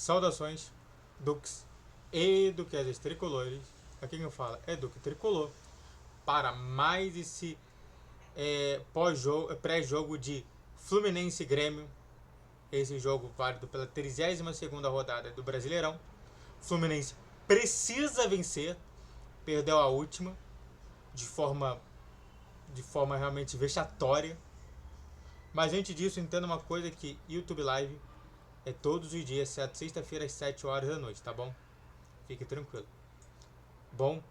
Saudações, Dux e duquesas tricolores. Aqui quem fala é Duque Tricolor para mais esse pré-jogo de Fluminense Grêmio. Esse jogo válido pela 32ª rodada do Brasileirão. Fluminense precisa vencer, perdeu a última de forma realmente vexatória. Mas antes disso, entenda uma coisa, que YouTube Live é todos os dias, exceto sexta-feira às 7 horas da noite, tá bom? Fique tranquilo. Bom,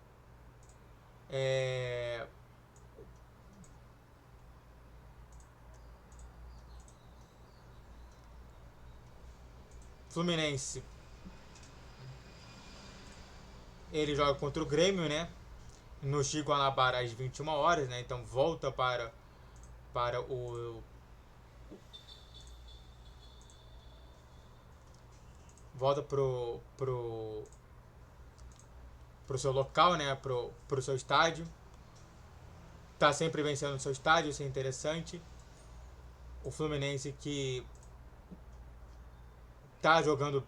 Fluminense, ele joga contra o Grêmio, né? No Chico Guanabara às 21 horas, né? Então volta para o volta pro seu local, né? Pro seu estádio. Tá sempre vencendo no seu estádio, isso é interessante. O Fluminense que tá jogando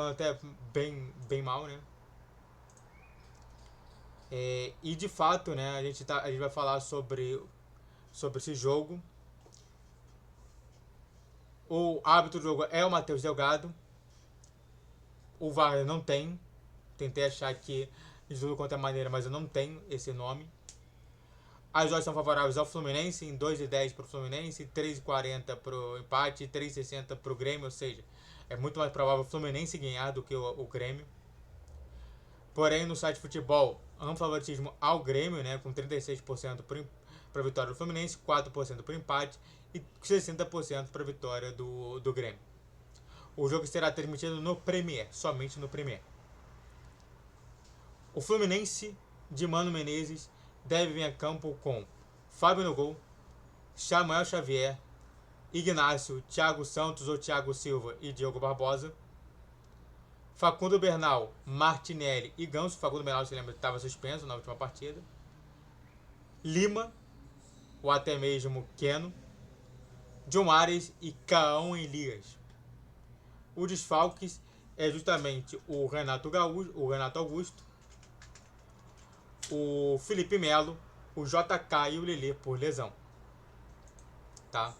até bem mal, né? E de fato, né, a gente vai falar sobre esse jogo. O árbitro do jogo é o Matheus Delgado. O VAR não tem. Tentei achar aqui de tudo quanto é maneira, mas eu não tenho esse nome. As odds são favoráveis ao Fluminense, em 2,10 para o Fluminense, 3,40 para o empate, 3,60 para o Grêmio, ou seja, é muito mais provável o Fluminense ganhar do que o Grêmio. Porém, no site futebol, amplo favoritismo ao Grêmio, né, com 36% para a vitória do Fluminense, 4% para o empate e 60% para a vitória do Grêmio. O jogo será transmitido no Premier, somente no Premier. O Fluminense de Mano Menezes deve vir a campo com Fábio no gol, Samuel Xavier, Ignácio, Thiago Santos ou Thiago Silva e Diogo Barbosa, Facundo Bernal, Martinelli e Ganso. Facundo Bernal, se lembra, estava suspenso na última partida. Lima, ou até mesmo Keno, John Ares e Caão Elias. O desfalques é justamente o Renato Augusto, o Felipe Melo, o JK e o Lelê por lesão. Tá?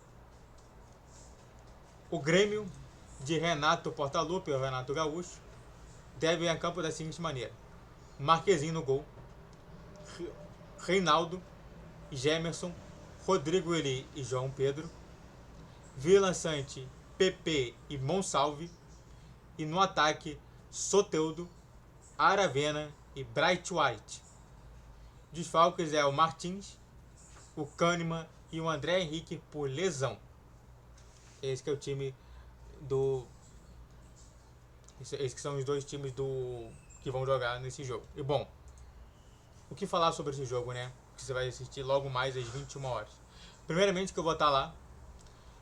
O Grêmio de Renato Portaluppi, o Renato Gaúcho, deve ir a campo da seguinte maneira: Marquezinho no gol, Reinaldo, Gemerson, Rodrigo Eli e João Pedro, Vila Sante, PP e Monsalve, e no ataque Soteldo, Aravena e Bright White. Desfalques é o Martins, o Kahneman e o André Henrique por lesão. Esse que é o time do... Esses que são os dois times que vão jogar nesse jogo. E bom, o que falar sobre esse jogo, né? Que você vai assistir logo mais às 21 horas. Primeiramente que eu vou estar lá.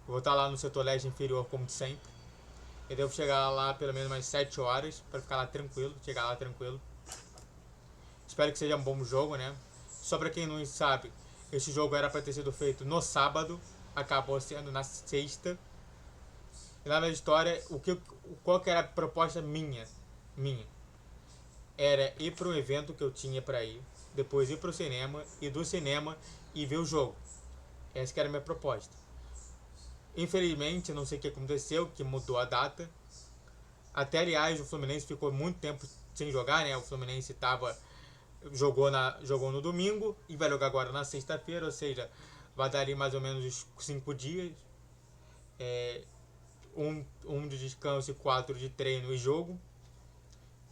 Eu vou estar lá no setor leste inferior, como sempre. Eu devo chegar lá pelo menos umas 7 horas para ficar lá tranquilo. Chegar lá tranquilo. Espero que seja um bom jogo, né? Só para quem não sabe, esse jogo era para ter sido feito no sábado. Acabou sendo na sexta. E lá na história, qual que era a proposta minha? Era ir para um evento que eu tinha para ir. Depois ir para o cinema. E do cinema e ver o jogo. Essa que era a minha proposta. Infelizmente, não sei o que aconteceu, que mudou a data. Até, aliás, o Fluminense ficou muito tempo sem jogar, né? O Fluminense jogou no domingo e vai jogar agora na sexta-feira, ou seja, vai dar ali mais ou menos 5 dias. Um de descanso e 4 de treino e jogo.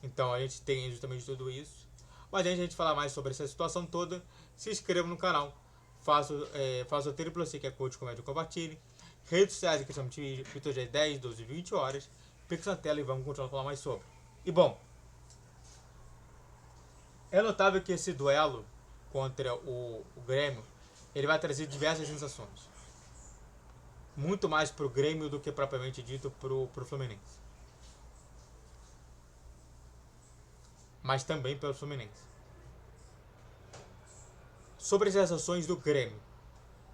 Então a gente tem justamente tudo isso. Mas antes de a gente falar mais sobre essa situação toda, se inscreva no canal. Faça o triplo C, que é coach, comédia, compartilhe. Redes sociais que chamam de Twitter de 10, 12, 20 horas. Pix na tela e vamos continuar a falar mais sobre. E bom, é notável que esse duelo contra o Grêmio, ele vai trazer diversas sensações. Muito mais pro Grêmio do que propriamente dito pro Fluminense. Mas também pelo Fluminense. Sobre as sensações do Grêmio.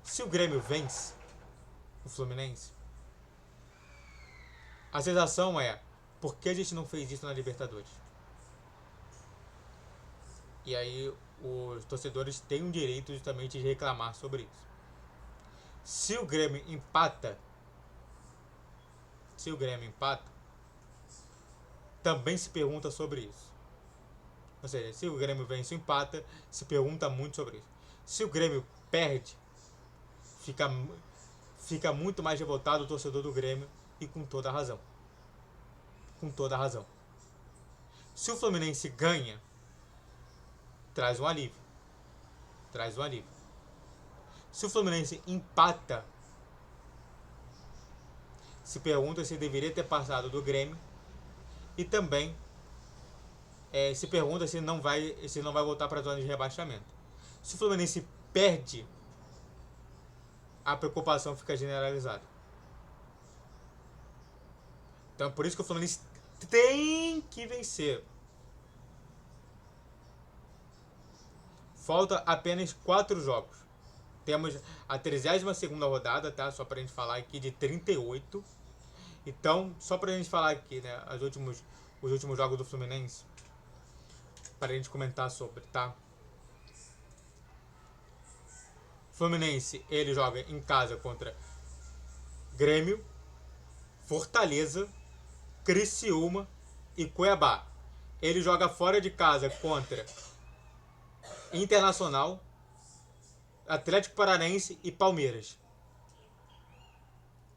Se o Grêmio vence o Fluminense, a sensação é Por que a gente não fez isso na Libertadores? E aí os torcedores têm o direito justamente de reclamar sobre isso. Se o Grêmio empata, também se pergunta sobre isso. Ou seja, se o Grêmio vence ou empata, se pergunta muito sobre isso. Se o Grêmio perde, fica muito mais revoltado o torcedor do Grêmio, e com toda a razão. Com toda a razão. Se o Fluminense ganha, traz um alívio. Se o Fluminense empata, se pergunta se deveria ter passado do Grêmio, e também se pergunta se não vai voltar para a zona de rebaixamento. Se o Fluminense perde, a preocupação fica generalizada. Então é por isso que o Fluminense tem que vencer. Falta apenas 4 jogos. Temos a 32ª rodada, tá? Só pra gente falar aqui, de 38. Então, só pra gente falar aqui, né? Os últimos jogos do Fluminense. Pra gente comentar sobre, tá? Fluminense, ele joga em casa contra Grêmio, Fortaleza, Criciúma e Cuiabá. Ele joga fora de casa contra Internacional, Atlético Paranaense e Palmeiras.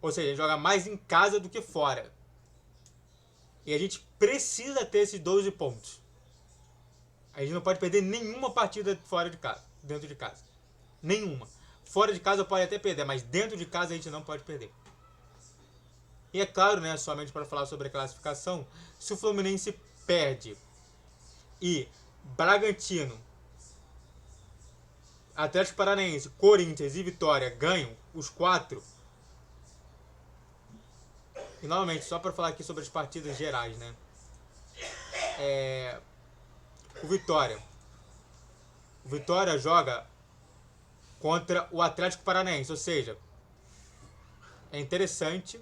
Ou seja, ele joga mais em casa do que fora. E a gente precisa ter esses 12 pontos. A gente não pode perder nenhuma partida fora de casa, dentro de casa. Nenhuma. Fora de casa pode até perder, mas dentro de casa a gente não pode perder. E é claro, né, somente para falar sobre a classificação, se o Fluminense perde e Bragantino, Atlético Paranaense, Corinthians e Vitória ganham os 4. E novamente, só para falar aqui sobre as partidas gerais, né? O Vitória joga contra o Atlético Paranaense, ou seja, é interessante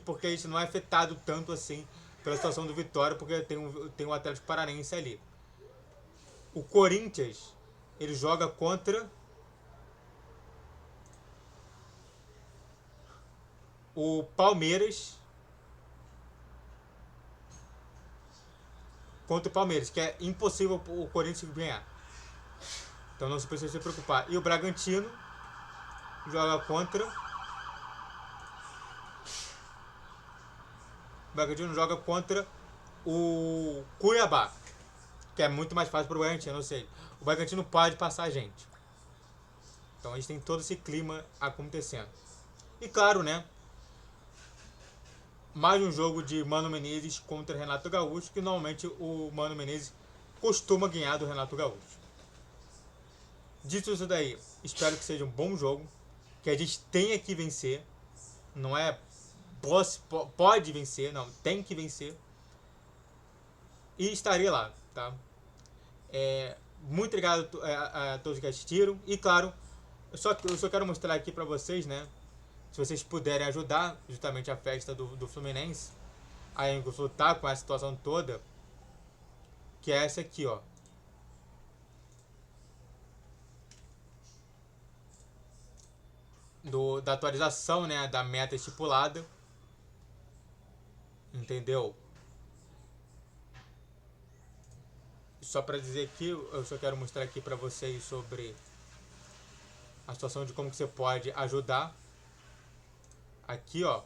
porque a gente não é afetado tanto assim pela situação do Vitória, porque tem o Atlético Paranaense ali. O Corinthians, ele joga contra o Palmeiras, que é impossível o Corinthians ganhar. Então não se precisa se preocupar. E o Bragantino joga contra o Cuiabá, que é muito mais fácil para o Bragantino, ou seja, o Bragantino pode passar a gente. Então a gente tem todo esse clima acontecendo. E claro, né, mais um jogo de Mano Menezes contra Renato Gaúcho, que normalmente o Mano Menezes costuma ganhar do Renato Gaúcho. Dito isso daí, espero que seja um bom jogo, que a gente tenha que vencer, não é pode vencer, não, tem que vencer. E estarei lá, tá? Muito obrigado a todos que assistiram. E claro, eu só quero mostrar aqui pra vocês, né? Se vocês puderem ajudar justamente a festa do Fluminense, a Ingolstadt tá com essa situação toda, que é essa aqui, ó. Da atualização, né, da meta estipulada. Entendeu? Só para dizer aqui, eu só quero mostrar aqui para vocês sobre a situação de como que você pode ajudar. Aqui, ó.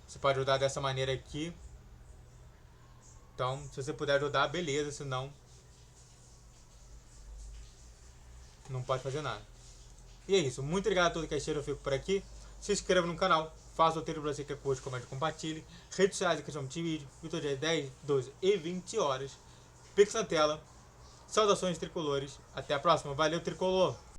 Você pode ajudar dessa maneira aqui. Então, se você puder ajudar, beleza. Se não, não pode fazer nada. E é isso. Muito obrigado a todos que assistiram. Eu fico por aqui. Se inscreva no canal. Faça o roteiro para você que curte, comente, compartilhe. Redes sociais que chamam de vídeo. Todo dia 10, 12 e 20 horas. Pix na tela. Saudações tricolores. Até a próxima. Valeu, tricolor!